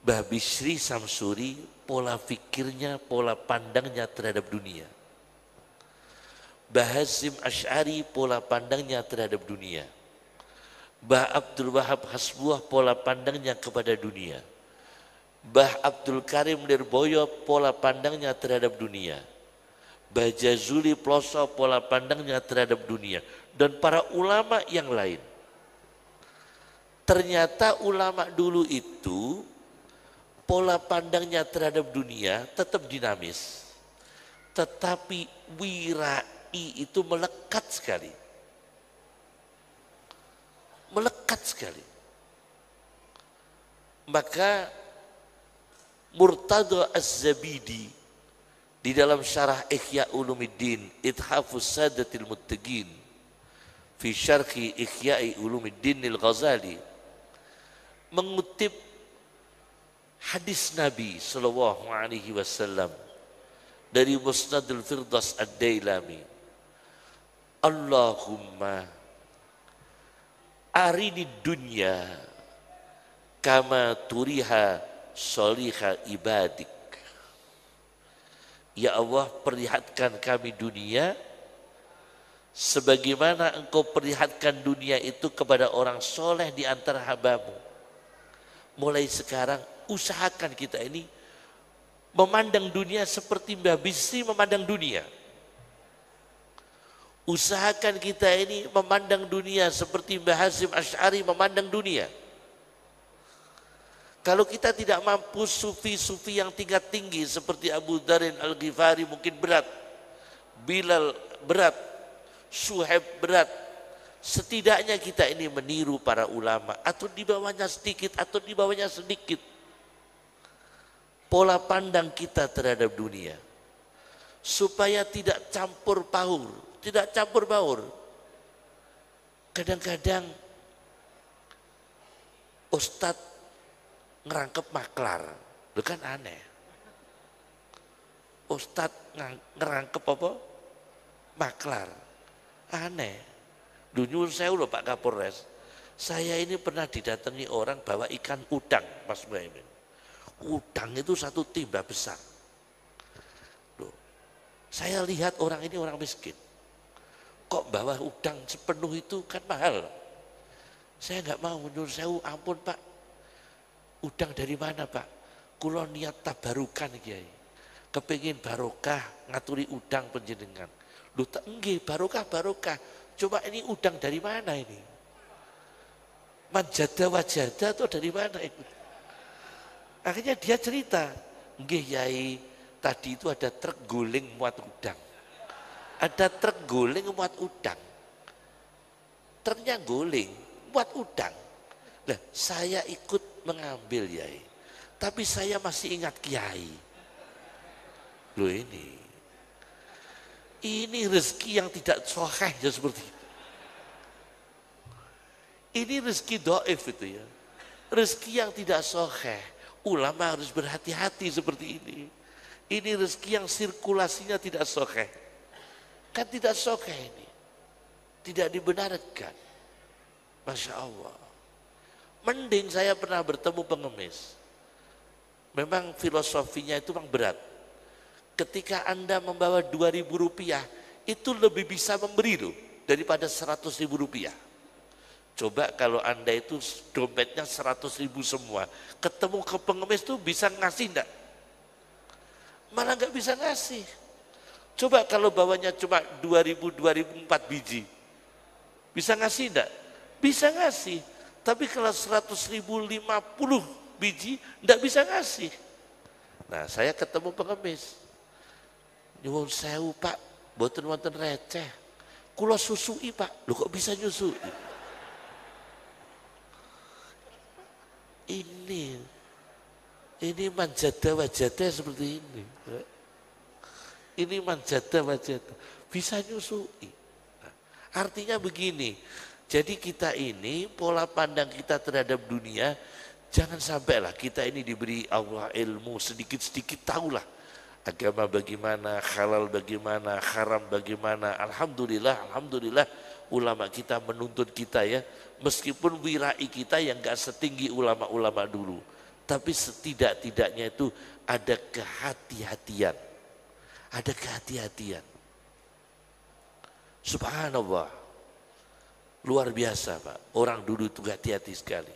B: Mbah Bisri Samsuri, pola fikirnya, pola pandangnya terhadap dunia. Mbah Hazim Asy'ari, pola pandangnya terhadap dunia. Mbah Abdul Wahab Hasbuah, pola pandangnya kepada dunia. Mbah Abdul Karim Lirboyo, pola pandangnya terhadap dunia. Mbah Jazuli Ploso, pola pandangnya terhadap dunia. Dan para ulama yang lain. Ternyata ulama dulu itu pola pandangnya terhadap dunia tetap dinamis. Tetapi wirai itu melekat sekali. Melekat sekali. Maka Murtada Az-Zabidi di dalam syarah Ihya Ulumuddin Ithafus Sadatil Muttaqin fi syarhi Ihya'i Ulumuddin Al-Ghazali mengutip hadis Nabi sallallahu alaihi wasallam dari Musnadul Firdaus Ad-Dailami. Allahumma arini dunya kama turiha soliha ibadik. Ya Allah, perlihatkan kami dunia sebagaimana engkau perlihatkan dunia itu kepada orang soleh di antara hambamu. Mulai sekarang usahakan kita ini memandang dunia seperti Mbah Bisri memandang dunia. Usahakan kita ini memandang dunia seperti Mbah Hasyim Asy'ari memandang dunia. Kalau kita tidak mampu sufi-sufi yang tingkat tinggi seperti Abu Dzarin Al-Ghifari mungkin berat, Bilal berat, Suhaib berat. Setidaknya kita ini meniru para ulama atau di bawahnya sedikit atau di bawahnya sedikit. Pola pandang kita terhadap dunia. Supaya tidak campur baur, tidak campur baur. Kadang-kadang Ustadz ngerangkep maklar, itu kan aneh. Ustadz ngerangkep apa? Maklar, aneh. Nyuwun sewu loh Pak Kapolres, saya ini pernah didatangi orang bawa ikan udang, Mas Muhaimin. Udang itu satu timba besar. Loh, saya lihat orang ini orang miskin, kok bawa udang sepenuh itu kan mahal. Saya nggak mau, nyuwun sewu, ampun Pak. Udang dari mana Pak? Kulo niat tabarukan Kiai. Kepengin barokah ngaturi udang panjenengan. Lho tak nggih barokah. Coba ini udang dari mana ini? Manjada wajada atau dari mana ini? Akhirnya dia cerita, nggih Yai, tadi itu ada truk guling muat udang. Ada truk guling muat udang. Truknya guling muat udang. Nah, saya ikut mengambil Yai, tapi saya masih ingat Kiai. Loh ini rezeki yang tidak sahih ya seperti itu. Ini rezeki dhaif itu ya. Rezeki yang tidak sahih. Ulama harus berhati-hati seperti ini. Ini rezeki yang sirkulasinya tidak sahih. Kan tidak sahih ini. Tidak dibenarkan. Masya Allah. Mending saya pernah bertemu pengemis. Memang filosofinya itu memang berat. Ketika Anda membawa 2.000 rupiah, itu lebih bisa memberi loh daripada 100.000 rupiah. Coba kalau Anda itu dompetnya 100.000 semua, ketemu ke pengemis itu bisa ngasih enggak? Malah enggak bisa ngasih. Coba kalau bawanya cuma 2.000, 4 biji, bisa ngasih enggak? Bisa ngasih. Tapi kalau 100.000 50 biji, enggak bisa ngasih. Nah saya ketemu pengemis. Nyuwun sewu Pak, boten-boten receh. Kulo susui Pak, lu kok bisa nyusui? Ini manjada wajada seperti ini. Ini manjada wajada, bisa nyusui. Nah, artinya begini, jadi kita ini pola pandang kita terhadap dunia, jangan sampailah kita ini diberi Allah ilmu sedikit-sedikit tahulah agama bagaimana, halal bagaimana, haram bagaimana. Alhamdulillah ulama kita menuntut kita ya, meskipun wirai kita yang gak setinggi ulama-ulama dulu, tapi setidak-tidaknya itu ada kehati-hatian, Subhanallah. Luar biasa Pak, orang dulu itu hati-hati sekali.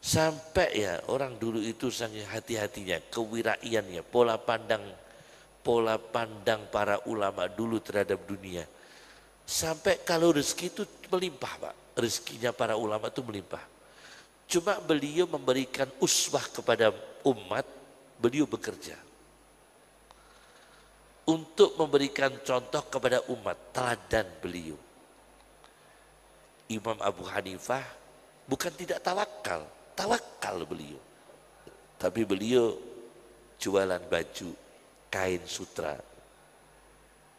B: Sampai ya orang dulu itu sangat hati-hatinya, kewiraiannya, pola pandang para ulama dulu terhadap dunia. Sampai kalau rezeki itu melimpah Pak, rezekinya para ulama itu melimpah. Cuma beliau memberikan uswah kepada umat, beliau bekerja. Untuk memberikan contoh kepada umat, teladan beliau. Imam Abu Hanifah bukan tidak tawakal beliau. Tapi beliau jualan baju, kain sutra.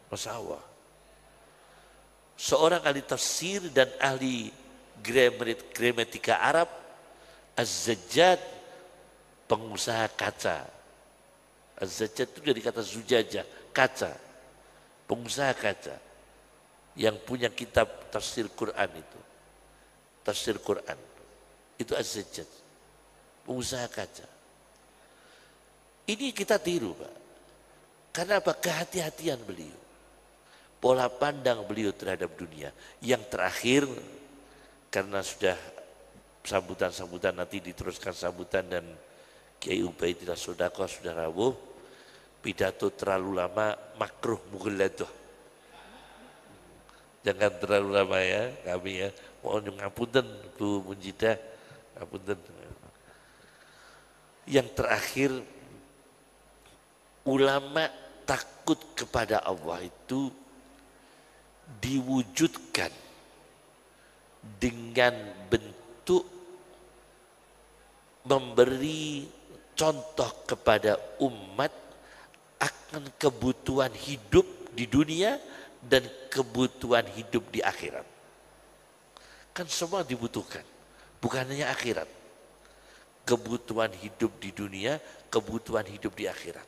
B: Masya Allah. Seorang ahli tafsir dan ahli gramatika Arab, Az-Zajjad, pengusaha kaca. Az-Zajjad itu dari kata zujajah, kaca. Pengusaha kaca. Yang punya kitab tafsir Quran itu. tafsir Quran. Itu Az-Zajjaj, pengusaha kaca. Ini kita tiru, Pak. Karena apa? Kehati-hatian beliau. Pola pandang beliau terhadap dunia. Yang terakhir, karena sudah sambutan-sambutan, nanti diteruskan sambutan dan Kiai Ubaidillah Sodaqoh sudah rawuh, pidato terlalu lama makruh mughalladah. Jangan terlalu lama ya kami ya. Mohon ngapunten Bu Munjidah, ngapunten. Yang terakhir, ulama takut kepada Allah itu diwujudkan dengan bentuk memberi contoh kepada umat akan kebutuhan hidup di dunia dan kebutuhan hidup di akhirat. Kan semua dibutuhkan, bukan hanya akhirat. Kebutuhan hidup di dunia, kebutuhan hidup di akhirat.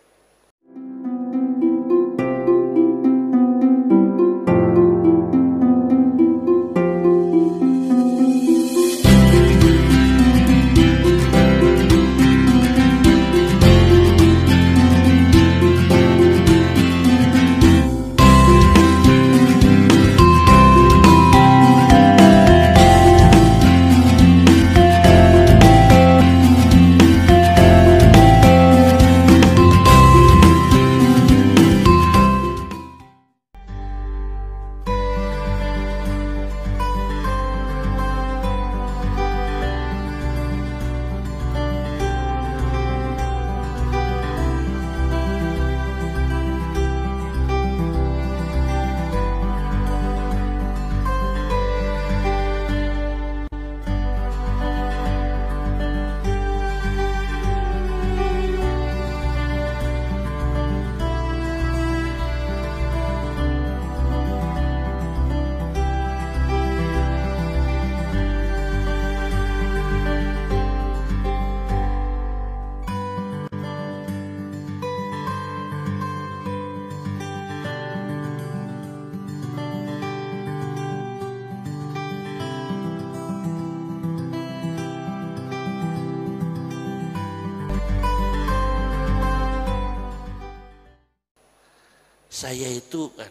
B: Saya itu kan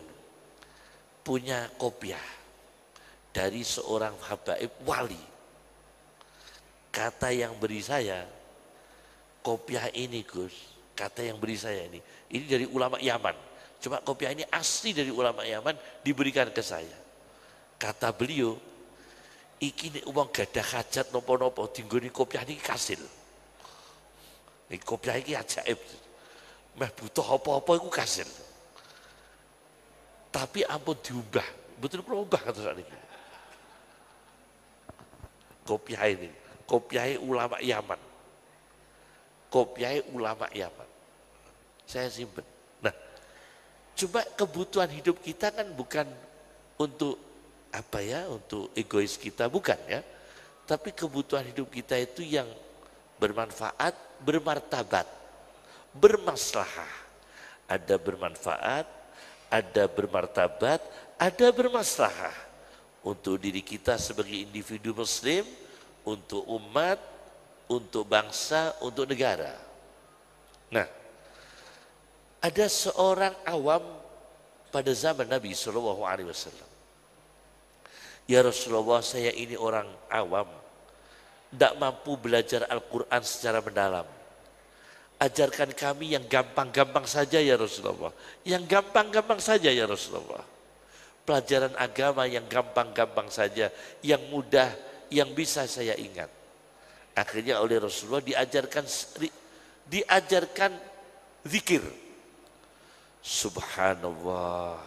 B: punya kopiah dari seorang habaib wali. Kata yang beri saya, kopiah ini Gus, kata yang beri saya ini dari ulama Yaman. Cuma kopiah ini asli dari ulama Yaman, diberikan ke saya. Kata beliau, iki nek wong gadah hajat nopo-nopo dinggoni kopiah ini kasil. Ini kopiah ini ajaib. Meh butuh apa-apa iku kasil. Tapi ampun diubah, betul berubah kata saat ini. Kopiah ini, kopiah ulama Yaman. Kopiah ulama Yaman. Saya simpen. Nah, coba kebutuhan hidup kita kan bukan untuk apa ya, untuk egois kita, bukan ya. Tapi kebutuhan hidup kita itu yang bermanfaat, bermartabat, bermaslahah. Ada bermanfaat, ada bermartabat, ada bermaslahah untuk diri kita sebagai individu muslim, untuk umat, untuk bangsa, untuk negara. Nah, ada seorang awam pada zaman Nabi SAW. Ya Rasulullah, saya ini orang awam, tidak mampu belajar Al-Quran secara mendalam. Ajarkan kami yang gampang-gampang saja ya Rasulullah. Yang gampang-gampang saja ya Rasulullah. Pelajaran agama yang gampang-gampang saja, yang mudah, yang bisa saya ingat. Akhirnya oleh Rasulullah diajarkan zikir. Subhanallah,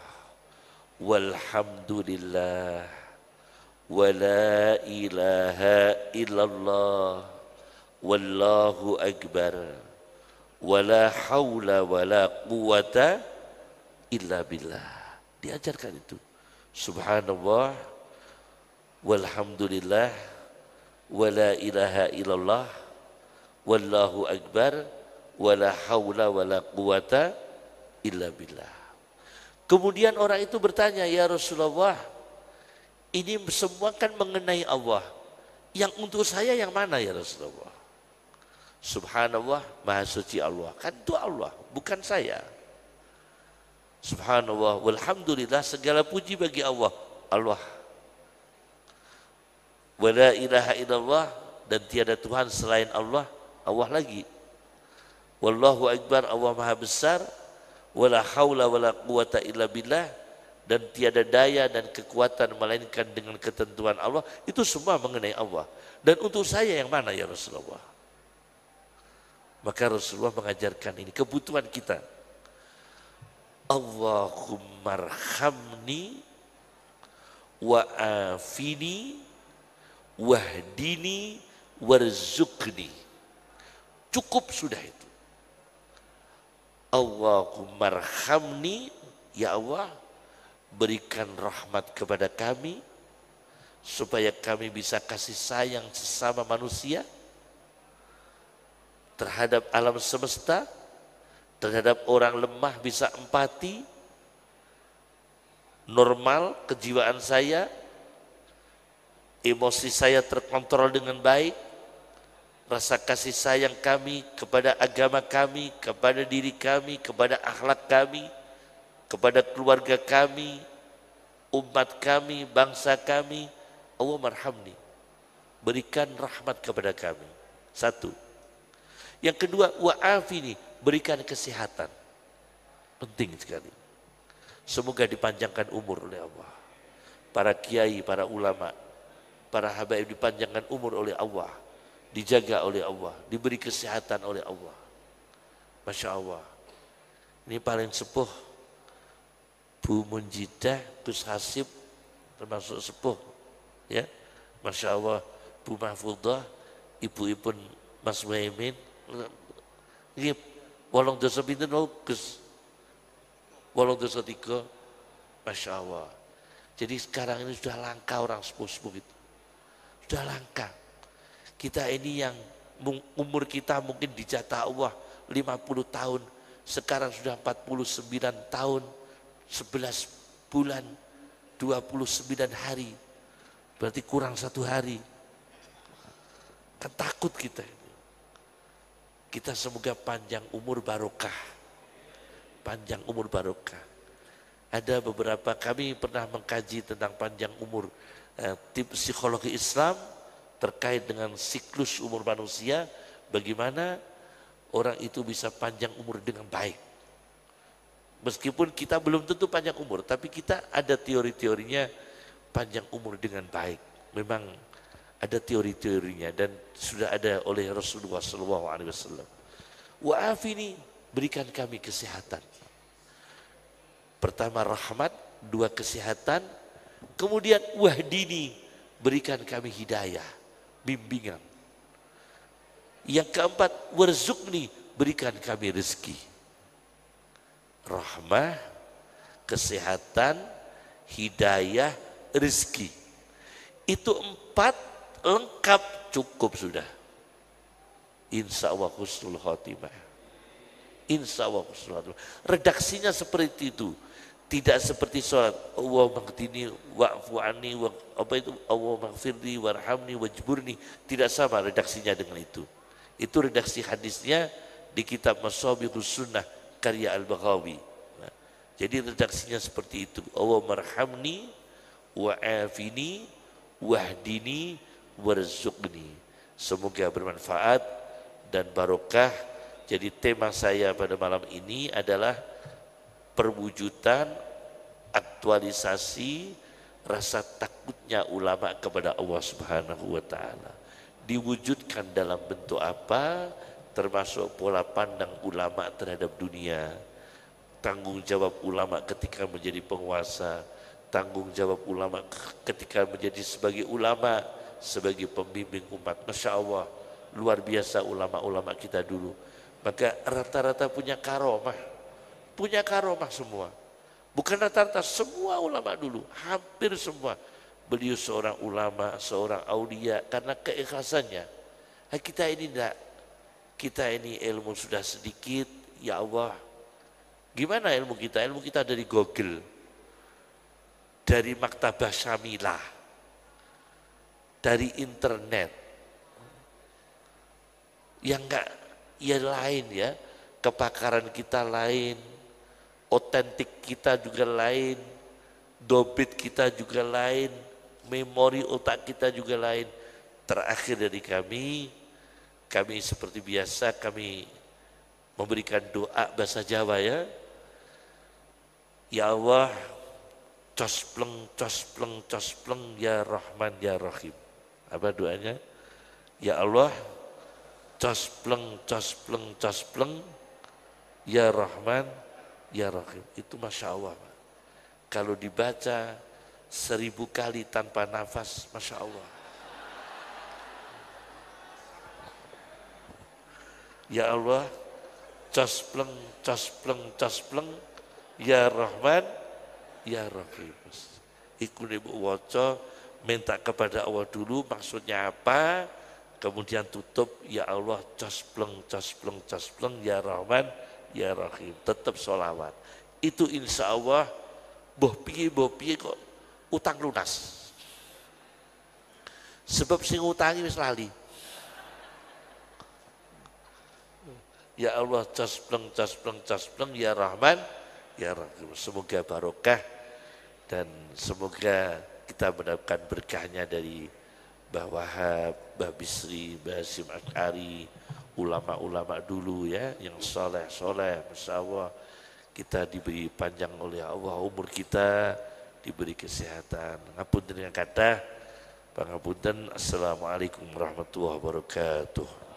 B: walhamdulillah, wa la ilaha illallah, wallahu akbar. Wala haula wala quwata illa billah. Diajarkan itu. Subhanallah, walhamdulillah, wala ilaha illallah, wallahu akbar, wala haula wala quwata illa billah. Kemudian orang itu bertanya, ya Rasulullah, ini semua kan mengenai Allah. Yang untuk saya yang mana ya Rasulullah? Subhanallah, maha suci Allah. Kan itu Allah, bukan saya. Subhanallah, walhamdulillah, segala puji bagi Allah. Allah. Wala ilaha illallah, dan tiada Tuhan selain Allah. Allah lagi. Wallahu akbar, Allah maha besar. Wala haula wala quwata illa billah, dan tiada daya dan kekuatan melainkan dengan ketentuan Allah. Itu semua mengenai Allah. Dan untuk saya yang mana ya Rasulullah? Maka Rasulullah mengajarkan ini, kebutuhan kita. Allahumma arhamni wa'afini wahdini warzuqni. Cukup sudah itu. Allahumma arhamni, ya Allah, berikan rahmat kepada kami supaya kami bisa kasih sayang sesama manusia, terhadap alam semesta, terhadap orang lemah bisa empati, normal kejiwaan saya, emosi saya terkontrol dengan baik, rasa kasih sayang kami kepada agama kami, kepada diri kami, kepada akhlak kami, kepada keluarga kami, umat kami, bangsa kami. Allah marhamni, berikan rahmat kepada kami. Satu. Yang kedua, wa'afini, berikan kesehatan. Penting sekali. Semoga dipanjangkan umur oleh Allah. Para kiai, para ulama, para habaib dipanjangkan umur oleh Allah. Dijaga oleh Allah, diberi kesehatan oleh Allah. Masya Allah. Ini paling sepuh Bu Munjidah, Gus Hasib, termasuk sepuh. Ya, Masya Allah. Bu Mahfudah, Ibu-ibu Mas Muhaimin. Ini wolong dosa pinten Gus? Wolong dosa 3. Masya Allah. Jadi sekarang ini sudah langka orang sepuh-sepuh itu. Sudah langka. Kita ini yang umur kita mungkin dijatah Allah 50 tahun. Sekarang sudah 49 tahun, 11 bulan, 29 hari. Berarti kurang 1 hari. Kan takut kita ini. Kita semoga panjang umur barokah. Panjang umur barokah. Ada beberapa, kami pernah mengkaji tentang panjang umur. Tip psikologi Islam terkait dengan siklus umur manusia. Bagaimana orang itu bisa panjang umur dengan baik. Meskipun kita belum tentu panjang umur, tapi kita ada teori-teorinya panjang umur dengan baik. Memang ada teori-teorinya dan sudah ada oleh Rasulullah SAW. Wa'afini, berikan kami kesehatan. Pertama rahmat, 2 kesehatan. Kemudian wahdini, berikan kami hidayah, bimbingan. Yang keempat, warzuqni, berikan kami rezeki. Rahmah, kesehatan, hidayah, rezeki. Itu 4 lengkap, cukup sudah. Insya Allah husnul khotimah. Insya Allah husnul khotimah. Redaksinya seperti itu. Tidak seperti sholat. Allah maghdini wa'fu anni apa itu? Allah maghfirli warhamni wajburni. Tidak sama redaksinya dengan itu. Itu redaksi hadisnya di kitab Mashabihus Sunnah karya Al-Baghawi. Nah, jadi redaksinya seperti itu. Allah marhamni wa'afini wahdini warzuqni. Semoga bermanfaat dan barokah. Jadi tema saya pada malam ini adalah perwujudan aktualisasi rasa takutnya ulama kepada Allah Subhanahu wa taala. Diwujudkan dalam bentuk apa? Termasuk pola pandang ulama terhadap dunia. Tanggung jawab ulama ketika menjadi penguasa, tanggung jawab ulama ketika menjadi sebagai ulama, sebagai pembimbing umat. Masya Allah, luar biasa ulama-ulama kita dulu. Maka rata-rata punya karomah semua. Bukan rata-rata, semua ulama dulu, hampir semua. Beliau seorang ulama, seorang aulia karena keikhlasannya. Kita ini enggak, kita ini ilmu sudah sedikit, ya Allah. Gimana ilmu kita? Ilmu kita dari Google, dari Maktabah Syamilah. dari internet. Yang enggak, ya lain ya, kepakaran kita lain, otentik kita juga lain, dobit kita juga lain, memori otak kita juga lain. Terakhir dari kami seperti biasa kami memberikan doa bahasa Jawa ya. Ya Allah, cospleng, cospleng, cospleng, ya Rahman, ya Rahim. Apa doanya? Ya Allah, cospleng, cospleng, cospleng, ya Rahman, ya Rahim. Itu Masya Allah. Kalau dibaca 1000 kali tanpa nafas, Masya Allah. Ya Allah, cospleng, cospleng, cospleng, ya Rahman, ya Rahim. Iku ibu waca, minta kepada Allah dulu maksudnya apa, kemudian tutup, ya Allah, cospleng, cospleng, cospleng, ya Rahman, ya Rahim. Tetap sholawat. Itu insya Allah, boh piye kok utang lunas. Sebab sing utangi wis lali. Ya Allah, cospleng, cospleng, cospleng, ya Rahman, ya Rahim. Semoga barokah dan semoga kita mendapatkan berkahnya dari Mbah Wahab, Mbah Bisri, Mbah Hasyim Asy'ari, ulama-ulama dulu ya, yang soleh-soleh, Masya Allah. Kita diberi panjang oleh Allah umur kita, diberi kesehatan. Ngapunten dengan kata, pangapunten, assalamualaikum warahmatullahi wabarakatuh.